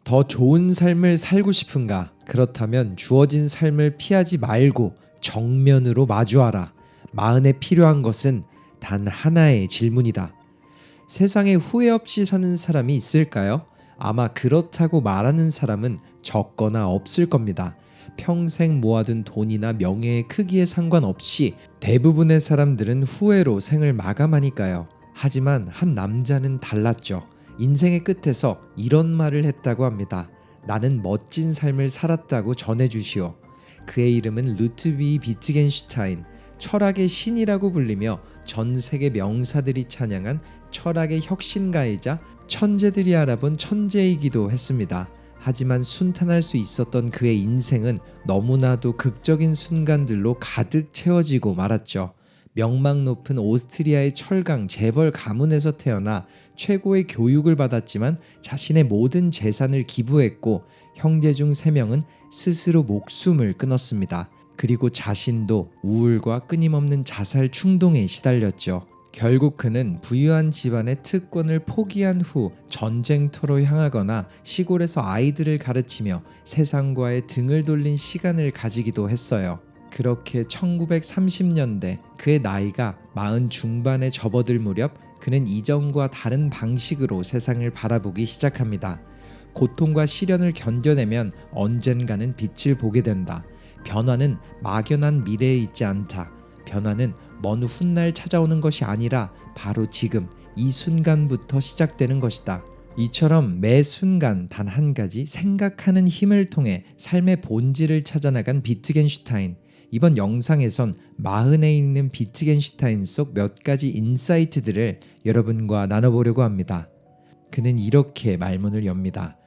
더 좋은 삶을 살고 싶은가? 그렇다면 주어진 삶을 피하지 말고 정면으로 마주하라. 마흔에 필요한 것은 단 하나의 질문이다. 세상에 후회 없이 사는 사람이 있을까요? 아마 그렇다고 말하는 사람은 적거나 없을 겁니다. 평생 모아둔 돈이나 명예의 크기에 상관없이 대부분의 사람들은 후회로 생을 마감하니까요. 하지만 한 남자는 달랐죠. 인생의 끝에서 이런 말을 했다고 합니다. 나는 멋진 삶을 살았다고 전해주시오. 그의 이름은 루트비 비트겐슈타인, 철학의 신이라고 불리며 전 세계 명사들이 찬양한 철학의 혁신가이자 천재들이 알아본 천재이기도 했습니다. 하지만 순탄할 수 있었던 그의 인생은 너무나도 극적인 순간들로 가득 채워지고 말았죠. 명망 높은 오스트리아의 철강 재벌 가문에서 태어나 최고의 교육을 받았지만 자신의 모든 재산을 기부했고, 형제 중 3명은 스스로 목숨을 끊었습니다. 그리고 자신도 우울과 끊임없는 자살 충동에 시달렸죠. 결국 그는 부유한 집안의 특권을 포기한 후 전쟁터로 향하거나 시골에서 아이들을 가르치며 세상과의 등을 돌린 시간을 가지기도 했어요. 그렇게 1930년대 그의 나이가 40 중반에 접어들 무렵 그는 이전과 다른 방식으로 세상을 바라보기 시작합니다. 고통과 시련을 견뎌내면 언젠가는 빛을 보게 된다. 변화는 막연한 미래에 있지 않다. 변화는 먼 훗날 찾아오는 것이 아니라 바로 지금 이 순간부터 시작되는 것이다. 이처럼 매 순간 단 한 가지 생각하는 힘을 통해 삶의 본질을 찾아나간 비트겐슈타인. 이번 영상에선 40에 있는 비트겐슈타인 속 몇 가지 인사이트들을 여러분과 나눠보려고 합니다. 그는 이렇게 말문을 엽니다.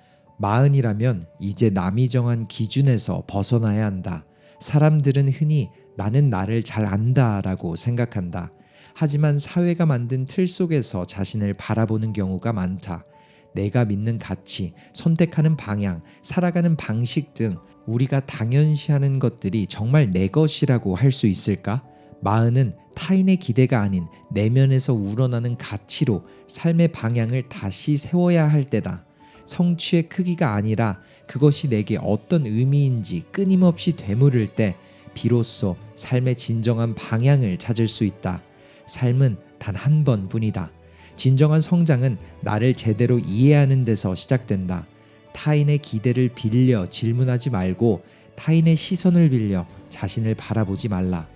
40이라면 이제 남이 정한 기준에서 벗어나야 한다. 사람들은 흔히 나는 나를 잘 안다 라고 생각한다. 하지만 사회가 만든 틀 속에서 자신을 바라보는 경우가 많다. 내가 믿는 가치, 선택하는 방향, 살아가는 방식 등 우리가 당연시하는 것들이 정말 내 것이라고 할 수 있을까? 40은 타인의 기대가 아닌 내면에서 우러나는 가치로 삶의 방향을 다시 세워야 할 때다. 성취의 크기가 아니라 그것이 내게 어떤 의미인지 끊임없이 되물을 때 비로소 삶의 진정한 방향을 찾을 수 있다. 삶은 단 한 번뿐이다. 진정한 성장은 나를 제대로 이해하는 데서 시작된다. 타인의 기대를 빌려 질문하지 말고 타인의 시선을 빌려 자신을 바라보지 말라.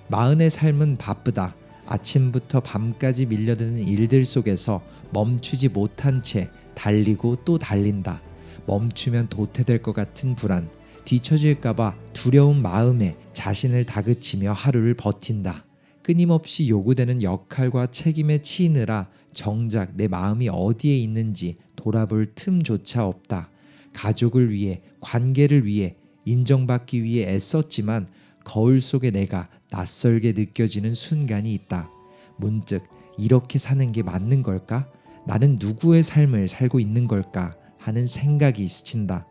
40의 삶은 바쁘다. 아침부터 밤까지 밀려드는 일들 속에서 멈추지 못한 채 달리고 또 달린다. 멈추면 도태될 것 같은 불안, 뒤처질까봐 두려운 마음에 자신을 다그치며 하루를 버틴다. 끊임없이 요구되는 역할과 책임에 치이느라 정작 내 마음이 어디에 있는지 돌아볼 틈조차 없다. 가족을 위해, 관계를 위해, 인정받기 위해 애썼지만 거울 속에 내가 낯설게 느껴지는 순간이 있다. 문득 이렇게 사는 게 맞는 걸까? 나는 누구의 삶을 살고 있는 걸까? 하는 생각이 스친다.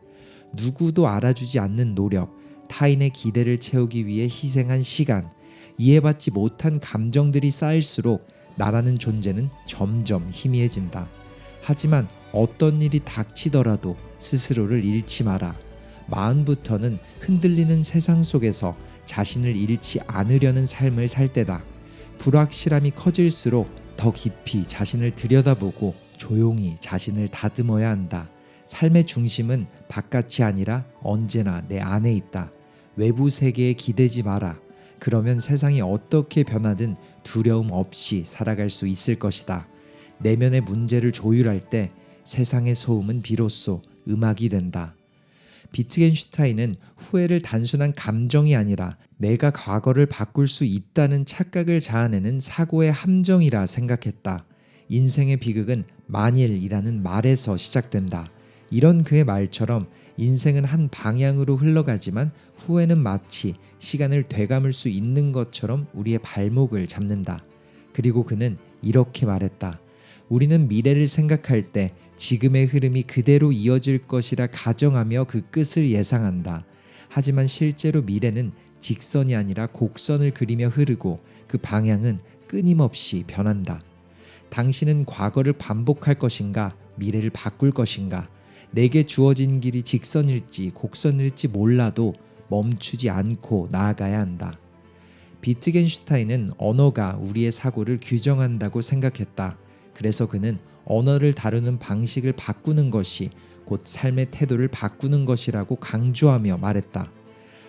누구도 알아주지 않는 노력, 타인의 기대를 채우기 위해 희생한 시간, 이해받지 못한 감정들이 쌓일수록 나라는 존재는 점점 희미해진다. 하지만 어떤 일이 닥치더라도 스스로를 잃지 마라. 40부터는 흔들리는 세상 속에서 자신을 잃지 않으려는 삶을 살 때다. 불확실함이 커질수록 더 깊이 자신을 들여다보고 조용히 자신을 다듬어야 한다. 삶의 중심은 바깥이 아니라 언제나 내 안에 있다. 외부 세계에 기대지 마라. 그러면 세상이 어떻게 변하든 두려움 없이 살아갈 수 있을 것이다. 내면의 문제를 조율할 때 세상의 소음은 비로소 음악이 된다. 비트겐슈타인은 후회를 단순한 감정이 아니라 내가 과거를 바꿀 수 있다는 착각을 자아내는 사고의 함정이라 생각했다. 인생의 비극은 만일이라는 말에서 시작된다. 이런 그의 말처럼 인생은 한 방향으로 흘러가지만 후회는 마치 시간을 되감을 수 있는 것처럼 우리의 발목을 잡는다. 그리고 그는 이렇게 말했다. 우리는 미래를 생각할 때 지금의 흐름이 그대로 이어질 것이라 가정하며 그 끝을 예상한다. 하지만 실제로 미래는 직선이 아니라 곡선을 그리며 흐르고 그 방향은 끊임없이 변한다. 당신은 과거를 반복할 것인가? 미래를 바꿀 것인가? 내게 주어진 길이 직선일지 곡선일지 몰라도 멈추지 않고 나아가야 한다. 비트겐슈타인은 언어가 우리의 사고를 규정한다고 생각했다. 그래서 그는 언어를 다루는 방식을 바꾸는 것이 곧 삶의 태도를 바꾸는 것이라고 강조하며 말했다.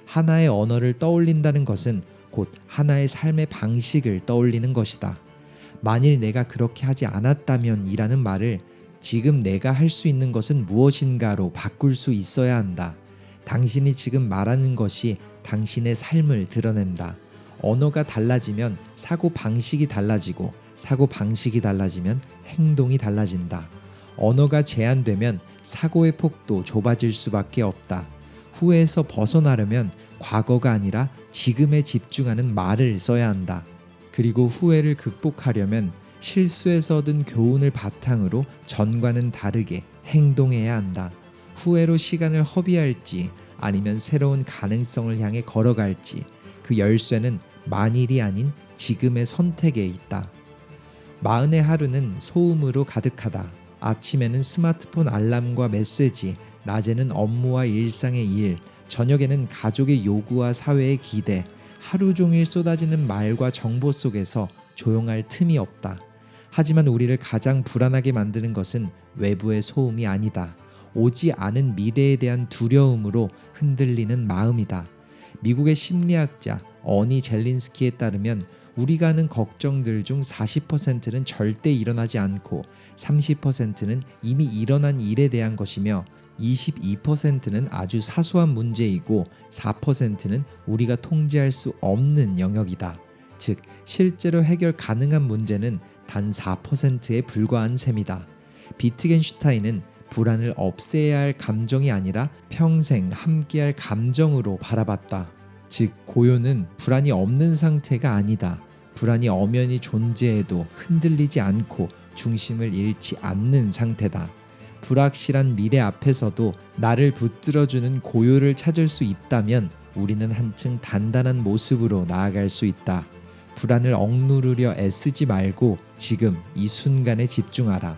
하나의 언어를 떠올린다는 것은 곧 하나의 삶의 방식을 떠올리는 것이다. 만일 내가 그렇게 하지 않았다면 이라는 말을 지금 내가 할 수 있는 것은 무엇인가로 바꿀 수 있어야 한다. 당신이 지금 말하는 것이 당신의 삶을 드러낸다. 언어가 달라지면 사고 방식이 달라지고 사고 방식이 달라지면 행동이 달라진다. 언어가 제한되면 사고의 폭도 좁아질 수밖에 없다. 후회에서 벗어나려면 과거가 아니라 지금에 집중하는 말을 써야 한다. 그리고 후회를 극복하려면 실수에서 얻은 교훈을 바탕으로 전과는 다르게 행동해야 한다. 후회로 시간을 허비할지 아니면 새로운 가능성을 향해 걸어갈지 그 열쇠는 만일이 아닌 지금의 선택에 있다. 마흔의 하루는 소음으로 가득하다. 아침에는 스마트폰 알람과 메시지, 낮에는 업무와 일상의 일, 저녁에는 가족의 요구와 사회의 기대, 하루 종일 쏟아지는 말과 정보 속에서 조용할 틈이 없다. 하지만 우리를 가장 불안하게 만드는 것은 외부의 소음이 아니다. 오지 않은 미래에 대한 두려움으로 흔들리는 마음이다. 미국의 심리학자 어니 젤린스키에 따르면 우리가 하는 걱정들 중 40%는 절대 일어나지 않고 30%는 이미 일어난 일에 대한 것이며 22%는 아주 사소한 문제이고 4%는 우리가 통제할 수 없는 영역이다. 즉 실제로 해결 가능한 문제는 단 4%에 불과한 셈이다. 비트겐슈타인은 불안을 없애야 할 감정이 아니라 평생 함께할 감정으로 바라봤다. 즉 고요는 불안이 없는 상태가 아니다. 불안이 엄연히 존재해도 흔들리지 않고 중심을 잃지 않는 상태다. 불확실한 미래 앞에서도 나를 붙들어주는 고요를 찾을 수 있다면 우리는 한층 단단한 모습으로 나아갈 수 있다. 불안을 억누르려 애쓰지 말고 지금 이 순간에 집중하라.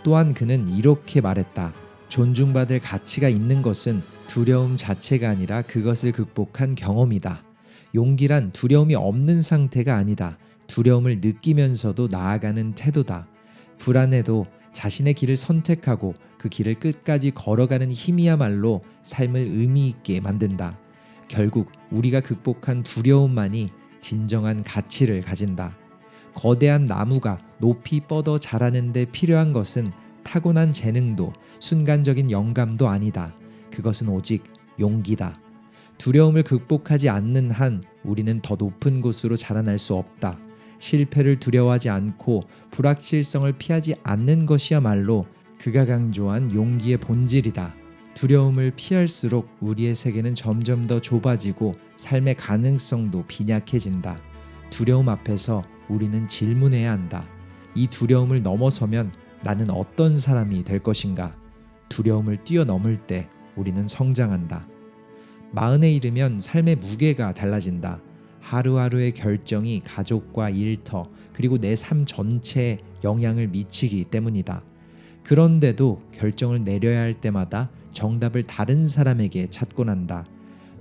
또한 그는 이렇게 말했다. 존중받을 가치가 있는 것은 두려움 자체가 아니라 그것을 극복한 경험이다. 용기란 두려움이 없는 상태가 아니다. 두려움을 느끼면서도 나아가는 태도다. 불안해도 자신의 길을 선택하고 그 길을 끝까지 걸어가는 힘이야말로 삶을 의미 있게 만든다. 결국 우리가 극복한 두려움만이 진정한 가치를 가진다. 거대한 나무가 높이 뻗어 자라는 데 필요한 것은 타고난 재능도 순간적인 영감도 아니다. 그것은 오직 용기다. 두려움을 극복하지 않는 한 우리는 더 높은 곳으로 자라날 수 없다. 실패를 두려워하지 않고 불확실성을 피하지 않는 것이야말로 그가 강조한 용기의 본질이다. 두려움을 피할수록 우리의 세계는 점점 더 좁아지고 삶의 가능성도 빈약해진다. 두려움 앞에서 우리는 질문해야 한다. 이 두려움을 넘어서면 나는 어떤 사람이 될 것인가? 두려움을 뛰어넘을 때 우리는 성장한다. 마흔에 이르면 삶의 무게가 달라진다. 하루하루의 결정이 가족과 일터 그리고 내 삶 전체에 영향을 미치기 때문이다. 그런데도 결정을 내려야 할 때마다 정답을 다른 사람에게 찾곤 한다.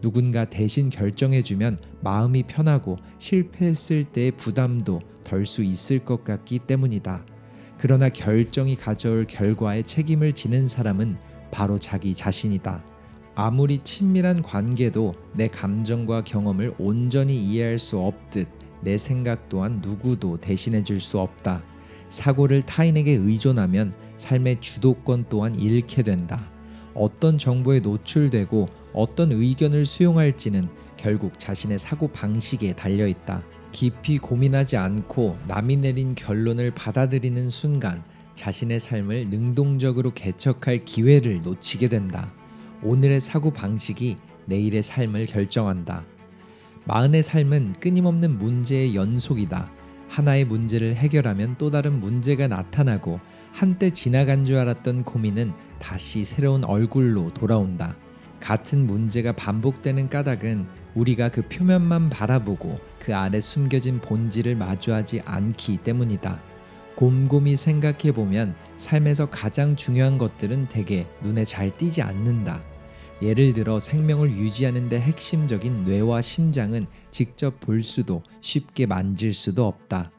누군가 대신 결정해주면 마음이 편하고 실패했을 때의 부담도 덜 수 있을 것 같기 때문이다. 그러나 결정이 가져올 결과에 책임을 지는 사람은 바로 자기 자신이다. 아무리 친밀한 관계도 내 감정과 경험을 온전히 이해할 수 없듯 내 생각 또한 누구도 대신해 줄 수 없다. 사고를 타인에게 의존하면 삶의 주도권 또한 잃게 된다. 어떤 정보에 노출되고 어떤 의견을 수용할지는 결국 자신의 사고 방식에 달려있다. 깊이 고민하지 않고 남이 내린 결론을 받아들이는 순간 자신의 삶을 능동적으로 개척할 기회를 놓치게 된다. 오늘의 사고 방식이 내일의 삶을 결정한다. 마흔의 삶은 끊임없는 문제의 연속이다. 하나의 문제를 해결하면 또 다른 문제가 나타나고 한때 지나간 줄 알았던 고민은 다시 새로운 얼굴로 돌아온다. 같은 문제가 반복되는 까닭은 우리가 그 표면만 바라보고 그 아래 숨겨진 본질을 마주하지 않기 때문이다. 곰곰이 생각해보면 삶에서 가장 중요한 것들은 대개 눈에 잘 띄지 않는다. 예를 들어 생명을 유지하는 데 핵심적인 뇌와 심장은 직접 볼 수도 쉽게 만질 수도 없다.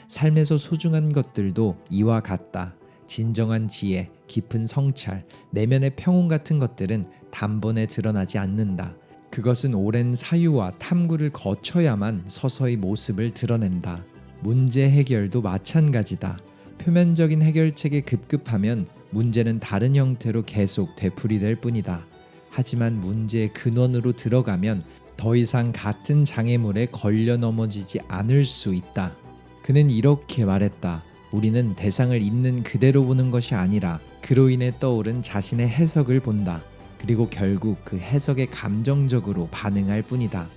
삶에서 소중한 것들도 이와 같다. 진정한 지혜, 깊은 성찰, 내면의 평온 같은 것들은 단번에 드러나지 않는다. 그것은 오랜 사유와 탐구를 거쳐야만 서서히 모습을 드러낸다. 문제 해결도 마찬가지다. 표면적인 해결책에 급급하면 문제는 다른 형태로 계속 되풀이될 뿐이다. 하지만 문제의 근원으로 들어가면 더 이상 같은 장애물에 걸려 넘어지지 않을 수 있다. 그는 이렇게 말했다. 우리는 대상을 있는 그대로 보는 것이 아니라 그로 인해 떠오른 자신의 해석을 본다. 그리고 결국 그 해석에 감정적으로 반응할 뿐이다.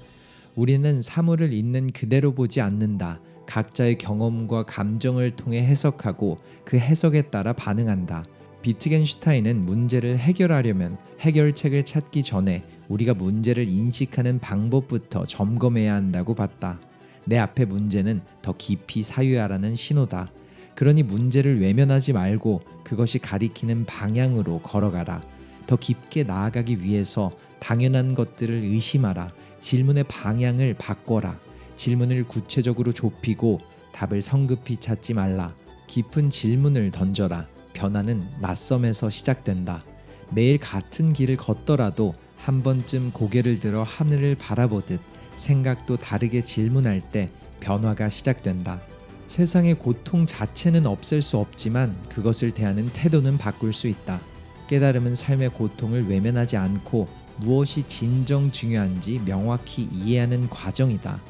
우리는 사물을 있는 그대로 보지 않는다. 각자의 경험과 감정을 통해 해석하고 그 해석에 따라 반응한다. 비트겐슈타인은 문제를 해결하려면 해결책을 찾기 전에 우리가 문제를 인식하는 방법부터 점검해야 한다고 봤다. 내 앞의 문제는 더 깊이 사유하라는 신호다. 그러니 문제를 외면하지 말고 그것이 가리키는 방향으로 걸어가라. 더 깊게 나아가기 위해서 당연한 것들을 의심하라. 질문의 방향을 바꿔라. 질문을 구체적으로 좁히고 답을 성급히 찾지 말라. 깊은 질문을 던져라. 변화는 낯섦에서 시작된다. 매일 같은 길을 걷더라도 한 번쯤 고개를 들어 하늘을 바라보듯 생각도 다르게 질문할 때 변화가 시작된다. 세상의 고통 자체는 없앨 수 없지만 그것을 대하는 태도는 바꿀 수 있다. 깨달음은 삶의 고통을 외면하지 않고 무엇이 진정 중요한지 명확히 이해하는 과정이다.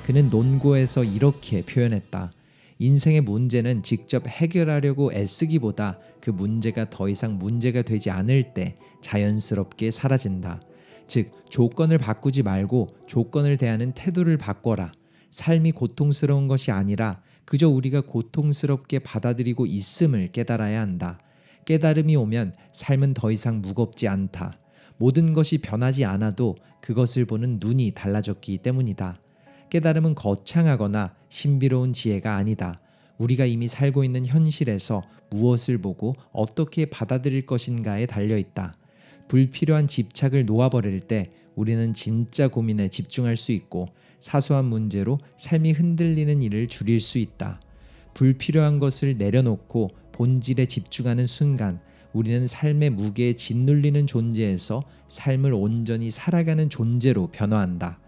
그는 논고에서 이렇게 표현했다. 인생의 문제는 직접 해결하려고 애쓰기보다 그 문제가 더 이상 문제가 되지 않을 때 자연스럽게 사라진다. 즉, 조건을 바꾸지 말고 조건을 대하는 태도를 바꿔라. 삶이 고통스러운 것이 아니라 그저 우리가 고통스럽게 받아들이고 있음을 깨달아야 한다. 깨달음이 오면 삶은 더 이상 무겁지 않다. 모든 것이 변하지 않아도 그것을 보는 눈이 달라졌기 때문이다. 깨달음은 거창하거나 신비로운 지혜가 아니다. 우리가 이미 살고 있는 현실에서 무엇을 보고 어떻게 받아들일 것인가에 달려있다. 불필요한 집착을 놓아버릴 때 우리는 진짜 고민에 집중할 수 있고 사소한 문제로 삶이 흔들리는 일을 줄일 수 있다. 불필요한 것을 내려놓고 본질에 집중하는 순간 우리는 삶의 무게에 짓눌리는 존재에서 삶을 온전히 살아가는 존재로 변화한다.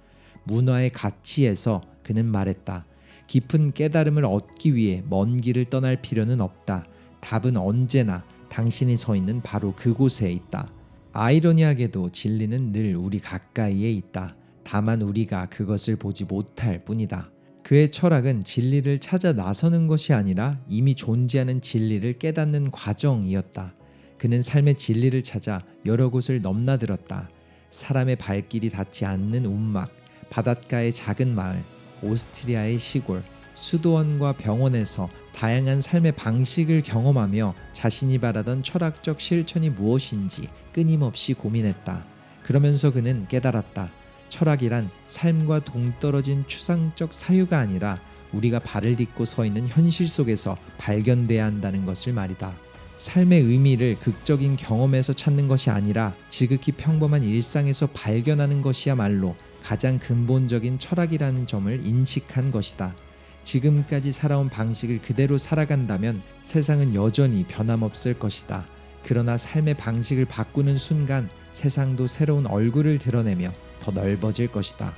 문화의 가치에서 그는 말했다. 깊은 깨달음을 얻기 위해 먼 길을 떠날 필요는 없다. 답은 언제나 당신이 서 있는 바로 그곳에 있다. 아이러니하게도 진리는 늘 우리 가까이에 있다. 다만 우리가 그것을 보지 못할 뿐이다. 그의 철학은 진리를 찾아 나서는 것이 아니라 이미 존재하는 진리를 깨닫는 과정이었다. 그는 삶의 진리를 찾아 여러 곳을 넘나들었다. 사람의 발길이 닿지 않는 움막, 바닷가의 작은 마을, 오스트리아의 시골, 수도원과 병원에서 다양한 삶의 방식을 경험하며 자신이 바라던 철학적 실천이 무엇인지 끊임없이 고민했다. 그러면서 그는 깨달았다. 철학이란 삶과 동떨어진 추상적 사유가 아니라 우리가 발을 딛고 서 있는 현실 속에서 발견돼야 한다는 것을 말이다. 삶의 의미를 극적인 경험에서 찾는 것이 아니라 지극히 평범한 일상에서 발견하는 것이야말로 가장 근본적인 철학이라는 점을 인식한 것이다. 지금까지 살아온 방식을 그대로 살아간다면 세상은 여전히 변함없을 것이다. 그러나 삶의 방식을 바꾸는 순간 세상도 새로운 얼굴을 드러내며 더 넓어질 것이다.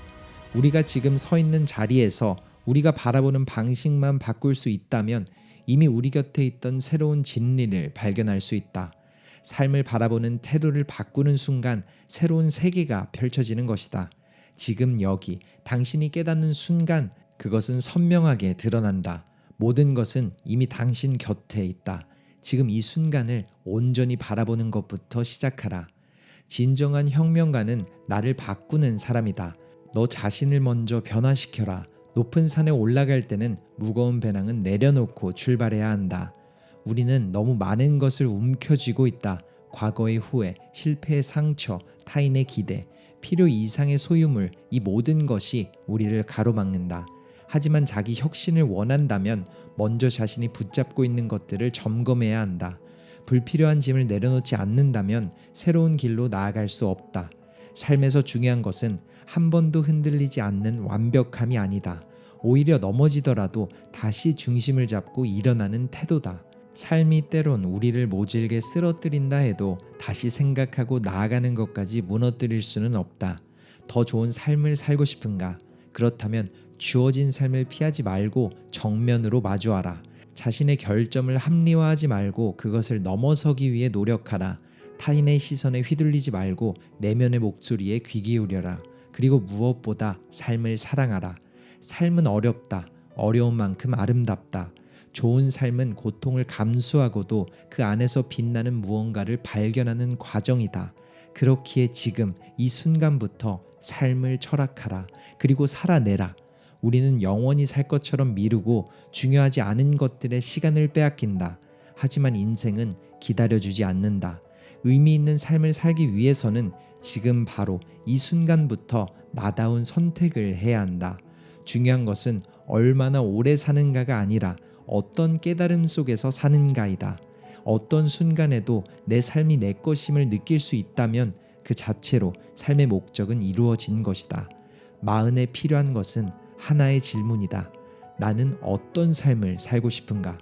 우리가 지금 서 있는 자리에서 우리가 바라보는 방식만 바꿀 수 있다면 이미 우리 곁에 있던 새로운 진리를 발견할 수 있다. 삶을 바라보는 태도를 바꾸는 순간 새로운 세계가 펼쳐지는 것이다. 지금 여기 당신이 깨닫는 순간 그것은 선명하게 드러난다. 모든 것은 이미 당신 곁에 있다. 지금 이 순간을 온전히 바라보는 것부터 시작하라. 진정한 혁명가는 나를 바꾸는 사람이다. 너 자신을 먼저 변화시켜라. 높은 산에 올라갈 때는 무거운 배낭은 내려놓고 출발해야 한다. 우리는 너무 많은 것을 움켜쥐고 있다. 과거의 후회, 실패의 상처, 타인의 기대, 필요 이상의 소유물, 이 모든 것이 우리를 가로막는다. 하지만 자기 혁신을 원한다면 먼저 자신이 붙잡고 있는 것들을 점검해야 한다. 불필요한 짐을 내려놓지 않는다면 새로운 길로 나아갈 수 없다. 삶에서 중요한 것은 한 번도 흔들리지 않는 완벽함이 아니다. 오히려 넘어지더라도 다시 중심을 잡고 일어나는 태도다. 삶이 때론 우리를 모질게 쓰러뜨린다 해도 다시 생각하고 나아가는 것까지 무너뜨릴 수는 없다. 더 좋은 삶을 살고 싶은가? 그렇다면 주어진 삶을 피하지 말고 정면으로 마주하라. 자신의 결점을 합리화하지 말고 그것을 넘어서기 위해 노력하라. 타인의 시선에 휘둘리지 말고 내면의 목소리에 귀 기울여라. 그리고 무엇보다 삶을 사랑하라. 삶은 어렵다. 어려운 만큼 아름답다. 좋은 삶은 고통을 감수하고도 그 안에서 빛나는 무언가를 발견하는 과정이다. 그렇기에 지금 이 순간부터 삶을 철학하라. 그리고 살아내라. 우리는 영원히 살 것처럼 미루고 중요하지 않은 것들에 시간을 빼앗긴다. 하지만 인생은 기다려주지 않는다. 의미 있는 삶을 살기 위해서는 지금 바로 이 순간부터 나다운 선택을 해야 한다. 중요한 것은 얼마나 오래 사는가가 아니라 어떤 깨달음 속에서 사는가이다. 어떤 순간에도 내 삶이 내 것임을 느낄 수 있다면 그 자체로 삶의 목적은 이루어진 것이다. 마흔에 필요한 것은 하나의 질문이다. 나는 어떤 삶을 살고 싶은가?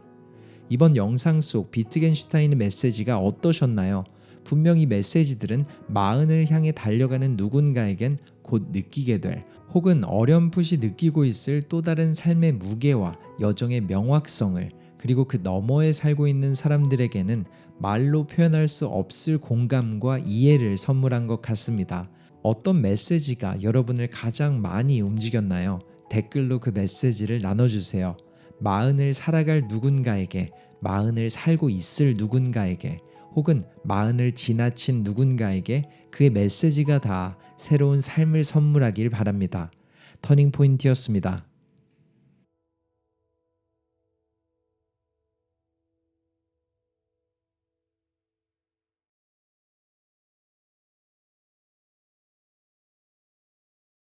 이번 영상 속 비트겐슈타인의 메시지가 어떠셨나요? 분명히 메시지들은 마흔을 향해 달려가는 누군가에겐 곧 느끼게 될 혹은 어렴풋이 느끼고 있을 또 다른 삶의 무게와 여정의 명확성을 그리고 그 너머에 살고 있는 사람들에게는 말로 표현할 수 없을 공감과 이해를 선물한 것 같습니다. 어떤 메시지가 여러분을 가장 많이 움직였나요? 댓글로 그 메시지를 나눠주세요. 마흔을 살아갈 누군가에게, 마흔을 살고 있을 누군가에게, 혹은 마흔을 지나친 누군가에게 그의 메시지가 다 새로운 삶을 선물하길 바랍니다. 터닝포인트였습니다.